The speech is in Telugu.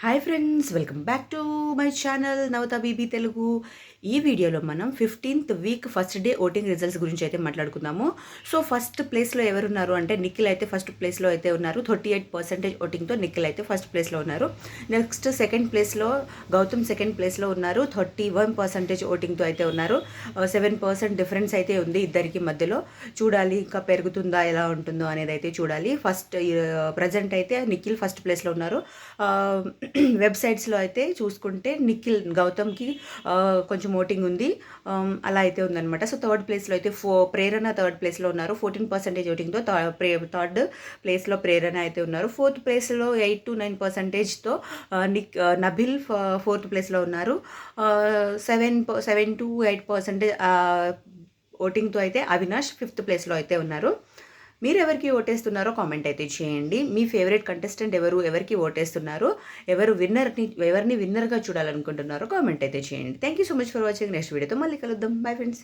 Hi friends, welcome back to my channel Navata BB Telugu. ఈ వీడియోలో మనం 15th week first day voting results గురించి అయితే మాట్లాడుకుందాము. సో ఫస్ట్ ప్లేస్లో ఎవరున్నారు అంటే నిఖిల్ అయితే ఫస్ట్ ప్లేస్లో అయితే ఉన్నారు. 38% ఓటింగ్తో నిఖిల్ అయితే ఫస్ట్ ప్లేస్లో ఉన్నారు. నెక్స్ట్ సెకండ్ ప్లేస్లో గౌతమ్ సెకండ్ ప్లేస్లో ఉన్నారు. 31% ఓటింగ్తో అయితే ఉన్నారు. 7% డిఫరెన్స్ అయితే ఉంది ఇద్దరికి మధ్యలో. చూడాలి ఇంకా పెరుగుతుందా ఎలా ఉంటుందో అనేది అయితే చూడాలి. ఫస్ట్ ప్రజెంట్ అయితే నిఖిల్ ఫస్ట్ ప్లేస్లో ఉన్నారు. వెబ్సైట్స్లో అయితే చూసుకుంటే నిఖిల్ గౌతమ్కి కొంచెం ఓటింగ్ ఉంది, అలా అయితే ఉందన్నమాట. సో థర్డ్ ప్లేస్లో అయితే ప్రేరణ థర్డ్ ప్లేస్లో ఉన్నారు. 14% ఓటింగ్తో థర్డ్ ప్లేస్లో ప్రేరణ అయితే ఉన్నారు. ఫోర్త్ ప్లేస్లో 8 to 9%తో నబిల్ ఫోర్త్ ప్లేస్లో ఉన్నారు. 7 to 8% ఓటింగ్తో అయితే అవినాష్ ఫిఫ్త్ ప్లేస్లో అయితే ఉన్నారు. మీరు ఎవరికి ఓటేస్తున్నారో కామెంట్ అయితే చేయండి. మీ ఫేవరెట్ కంటెస్టెంట్ ఎవరికి ఓటేస్తున్నారు, ఎవరిని విన్నర్గా చూడాలనుకుంటున్నారో కామెంట్ అయితే చేయండి. Thank you so much for watching. Next వీడియోతో మళ్ళీ కలుద్దాం. Bye friends.